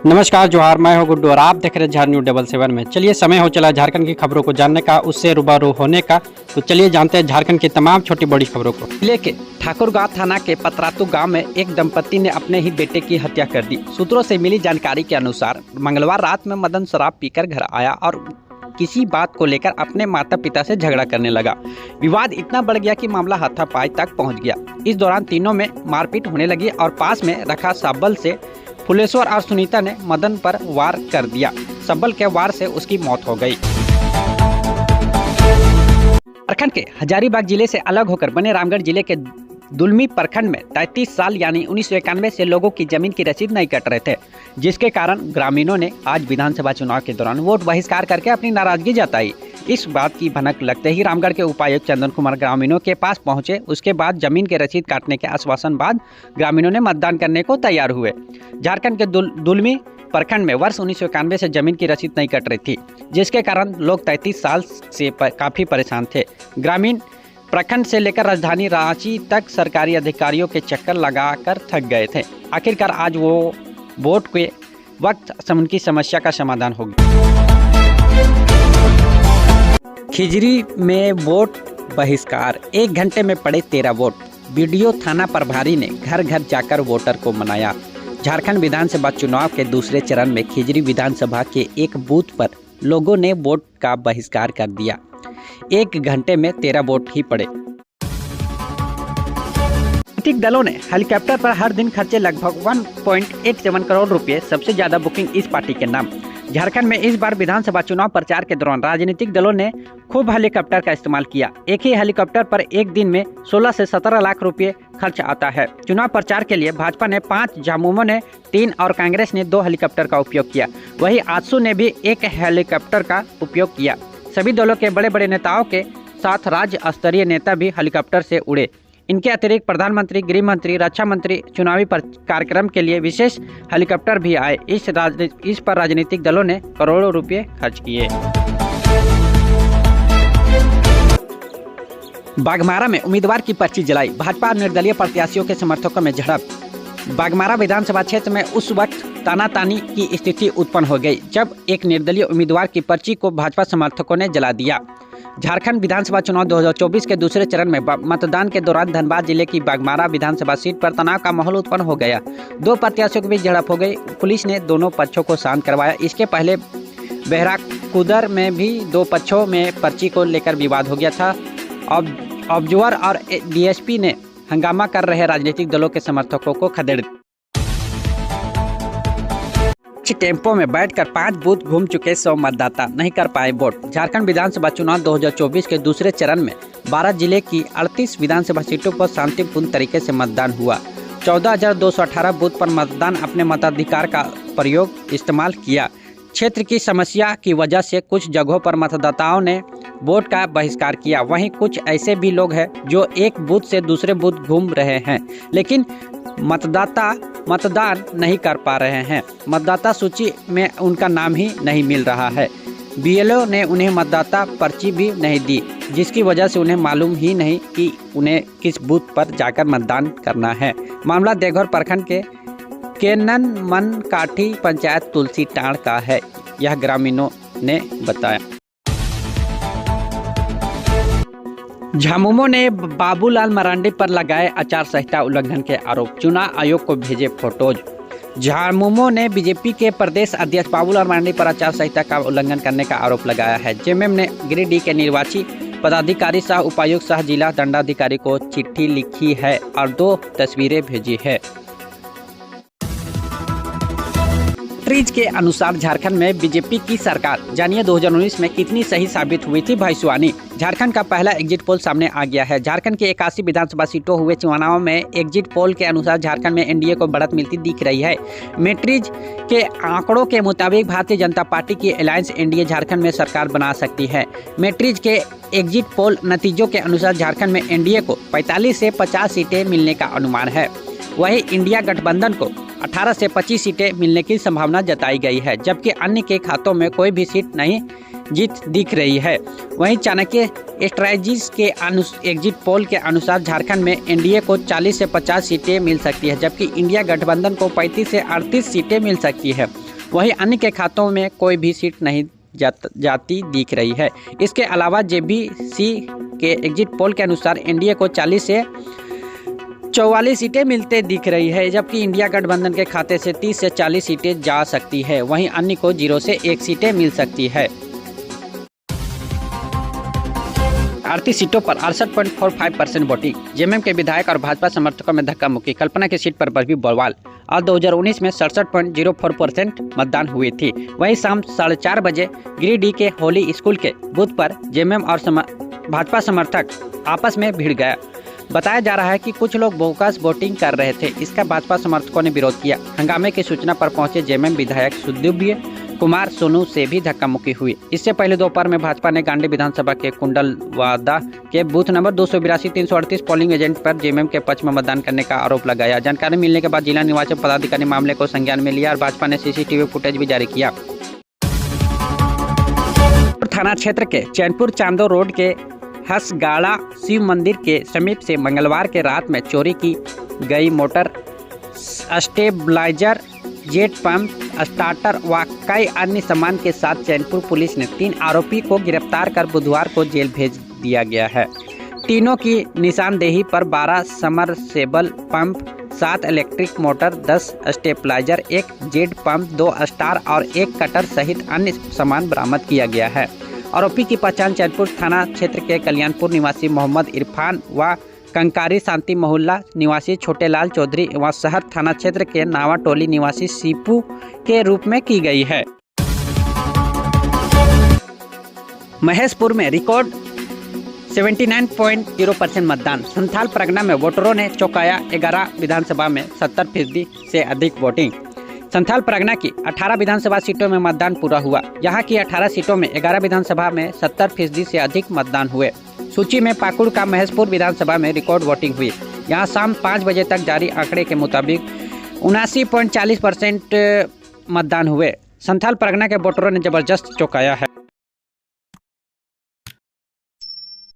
नमस्कार जोहार, मैं हूं गुड्डू और आप देख रहे हैं झार न्यूज़ 77 में। चलिए समय हो चला झारखंड की खबरों को जानने का, उससे रूबरू होने का। तो चलिए जानते हैं झारखंड की तमाम छोटी बड़ी खबरों को। जिले के ठाकुरगांव थाना के पतरातू गांव में एक दंपति ने अपने ही बेटे की हत्या कर दी। सूत्रों से मिली जानकारी के अनुसार मंगलवार रात में मदन शराब पीकर घर आया और किसी बात को लेकर अपने माता पिता से झगड़ा करने लगा। विवाद इतना बढ़ गया कि मामला हाथापाई तक पहुंच गया। इस दौरान तीनों में मारपीट होने लगी और पास में रखा साबल से फुलेश्वर और सुनीता ने मदन पर वार कर दिया। सबल के वार से उसकी मौत हो गई। झारखंड के हजारीबाग जिले से अलग होकर बने रामगढ़ जिले के दुलमी प्रखंड में 33 साल यानी 1991 से लोगों की जमीन की रसीद नहीं कट रहे थे, जिसके कारण ग्रामीणों ने आज विधानसभा चुनाव के दौरान वोट बहिष्कार करके अपनी नाराजगी जताई। इस बात की भनक लगते ही रामगढ़ के उपायुक्त चंदन कुमार ग्रामीणों के पास पहुंचे। उसके बाद जमीन के रसीद काटने के आश्वासन बाद ग्रामीणों ने मतदान करने को तैयार हुए। झारखंड के दुलमी प्रखंड में वर्ष 1991 से जमीन की रसीद नहीं कट रही थी, जिसके कारण लोग 33 साल से काफी परेशान थे। ग्रामीण प्रखंड से लेकर राजधानी रांची तक सरकारी अधिकारियों के चक्कर लगाकर थक गए थे। आखिरकार आज वो वोट के वक्त उनकी समस्या का समाधान हो गया। खिजरी में वोट बहिष्कार, 1 घंटे में पड़े 13 वोट। बीडीओ थाना प्रभारी ने घर घर जाकर वोटर को मनाया। झारखंड विधानसभा चुनाव के दूसरे चरण में खिजरी विधानसभा के एक बूथ पर लोगों ने वोट का बहिष्कार कर दिया। 1 घंटे में 13 वोट ही पड़े। राजनीतिक दलों ने हेलीकॉप्टर पर हर दिन खर्चे लगभग 1.87 करोड़ रुपए, सबसे ज्यादा बुकिंग इस पार्टी के नाम। झारखंड में इस बार विधानसभा चुनाव प्रचार के दौरान राजनीतिक दलों ने खूब हेलीकॉप्टर का इस्तेमाल किया। एक ही हेलीकॉप्टर पर एक दिन में 16 से 17 लाख रुपए खर्च आता है। चुनाव प्रचार के लिए भाजपा ने 5, झामुमो ने 3 और कांग्रेस ने 2 हेलीकॉप्टर का उपयोग किया। वहीं आजसू ने भी 1 हेलीकॉप्टर का उपयोग किया। सभी दलों के बड़े बड़े नेताओं के साथ राज्य स्तरीय नेता भी हेलीकॉप्टर से उड़े। इनके अतिरिक्त प्रधानमंत्री, गृह मंत्री, रक्षा मंत्री चुनावी कार्यक्रम के लिए विशेष हेलीकॉप्टर भी आए। इस पर राजनीतिक दलों ने करोड़ों रुपए खर्च किए। बाघमारा में उम्मीदवार की पर्ची जलाई, भाजपा और निर्दलीय प्रत्याशियों के समर्थकों में झड़प। बाघमारा विधानसभा क्षेत्र में उस वक्त तानातानी की स्थिति उत्पन्न हो गई जब एक निर्दलीय उम्मीदवार की पर्ची को भाजपा समर्थकों ने जला दिया। झारखंड विधानसभा चुनाव 2024 के दूसरे चरण में मतदान के दौरान धनबाद जिले की बाघमारा विधानसभा सीट पर तनाव का माहौल उत्पन्न हो गया। 2 प्रत्याशियों के बीच झड़प हो गई। पुलिस ने दोनों पक्षों को शांत करवाया। इसके पहले बेहराकुदर में भी 2 पक्षों में पर्ची को लेकर विवाद हो गया था। ऑब्जर्वर और डीएसपी ने हंगामा कर रहे राजनीतिक दलों के समर्थकों को खदेड़ दिया। टेम्पो में बैठकर 5 बूथ घूम चुके 100 मतदाता नहीं कर पाए वोट। झारखंड विधानसभा चुनाव 2024 के दूसरे चरण में 12 जिले की 38 विधानसभा सीटों पर शांतिपूर्ण तरीके से मतदान हुआ। 14,218 बूथ पर मतदान अपने मताधिकार का प्रयोग इस्तेमाल किया। क्षेत्र की समस्या की वजह से कुछ जगहों पर मतदाताओं ने वोट का बहिष्कार किया। वहीं कुछ ऐसे भी लोग हैं जो एक बूथ से दूसरे बूथ घूम रहे हैं, लेकिन मतदान नहीं कर पा रहे हैं। मतदाता सूची में उनका नाम ही नहीं मिल रहा है। बीएलओ ने उन्हें मतदाता पर्ची भी नहीं दी, जिसकी वजह से उन्हें मालूम ही नहीं कि उन्हें किस बूथ पर जाकर मतदान करना है। मामला देवघर प्रखंड के केनन मनकाठी पंचायत तुलसी टांड़ का है, यह ग्रामीणों ने बताया। झामुमो ने बाबूलाल मरांडी पर लगाए आचार संहिता उल्लंघन के आरोप, चुनाव आयोग को भेजे फोटोज। झामुमो ने बीजेपी के प्रदेश अध्यक्ष बाबूलाल मरांडी पर आचार संहिता का उल्लंघन करने का आरोप लगाया है। जेएमएम ने गिरिडीह के निर्वाची पदाधिकारी सह उपायुक्त सह जिला दंडाधिकारी को चिट्ठी लिखी है और 2 तस्वीरें भेजी है। ट्रीज के अनुसार झारखंड में बीजेपी की सरकार, जानिए 2019 में कितनी सही साबित हुई थी भविष्यवाणी। झारखंड का पहला एग्जिट पोल सामने आ गया है। झारखंड की 81 विधानसभा सीटों हुए चुनाव में एग्जिट पोल के अनुसार झारखंड में एनडीए को बढ़त मिलती दिख रही है। मैट्रिज के आंकड़ों के मुताबिक भारतीय जनता पार्टी की अलायंस एनडीए झारखंड में सरकार बना सकती है। मैट्रिज के एग्जिट पोल नतीजों के अनुसार झारखंड में एनडीए को 45 से 50 सीटें मिलने का अनुमान है। वहीं इंडिया गठबंधन को 18 से 25 सीटें मिलने की संभावना जताई गई है, जबकि अन्य के खातों में कोई भी सीट नहीं जीत दिख रही है। वहीं चाणक्य स्ट्रेटजीज के एग्जिट पोल के अनुसार झारखंड में एनडीए को 40 से 50 सीटें मिल सकती है, जबकि इंडिया गठबंधन को 35 से 38 सीटें मिल सकती है। वहीं अन्य के खातों में कोई भी सीट नहीं जाती दिख रही है। इसके अलावा जेबीसी के एग्जिट पोल के अनुसार एनडीए को 40 से 44 सीटें मिलते दिख रही है, जबकि इंडिया गठबंधन के खाते से 30 से 40 सीटें जा सकती है। वहीं अन्य को 0 से 1 सीटें मिल सकती है। 38 सीटों पर 68.45% वोटिंग। जेएमएम के विधायक और भाजपा समर्थकों में धक्का मुक्की। कल्पना की सीट पर भी बवाल। और 2019 में 67.04% मतदान हुई थी। वहीं शाम 4:30 बजे गिरिडीह के होली स्कूल के बूथ पर जेएमएम और भाजपा समर्थक आपस में भिड़ गया। बताया जा रहा है कि कुछ लोग बोगस वोटिंग कर रहे थे। इसका भाजपा समर्थकों ने विरोध किया। हंगामे की सूचना पर पहुंचे जेएमएम विधायक सुदिव्य कुमार सोनू से भी धक्का मुक्की हुई। इससे पहले दोपहर में भाजपा ने गांडी विधानसभा के कुंडलवादा के बूथ नंबर 282-338 पोलिंग एजेंट पर जेएमएम के पक्ष में मतदान करने का आरोप लगाया। जानकारी मिलने के बाद जिला निर्वाचन पदाधिकारी मामले को संज्ञान में लिया और भाजपा ने सीसीटीवी फुटेज भी जारी किया। थाना क्षेत्र के चैनपुर चांदो रोड के हसगाड़ा शिव मंदिर के समीप से मंगलवार के रात में चोरी की गई motor stabiliser, jet pump, starter व कई अन्य सामान के साथ चैनपुर पुलिस ने 3 आरोपी को गिरफ्तार कर बुधवार को जेल भेज दिया गया है। तीनों की निशानदेही पर 12 submersible pump, 7 electric motor, 10 stabiliser, 1 jet pump, 2 star और 1 कटर सहित अन्य सामान बरामद किया गया है। आरोपी की पहचान चैनपुर थाना क्षेत्र के कल्याणपुर निवासी मोहम्मद इरफान व कंकारी शांति मोहल्ला निवासी छोटेलाल चौधरी व शहर थाना क्षेत्र के नावाटोली निवासी सीपू के रूप में की गई है। महेशपुर में रिकॉर्ड 79.0% मतदान। संथाल परगना में वोटरों ने चौंकाया। 11 विधानसभा में 70% से अधिक वोटिंग। संथाल परगना की 18 विधानसभा सीटों में मतदान पूरा हुआ। यहां की 18 सीटों में 11 विधानसभा में 70% से अधिक मतदान हुए। सूची में पाकुड़ का महेशपुर विधानसभा में रिकॉर्ड वोटिंग हुई। यहां शाम 5 बजे तक जारी आंकड़े के मुताबिक 79.40% मतदान हुए। संथाल परगना के वोटरों ने जबरदस्त चौंकाया है।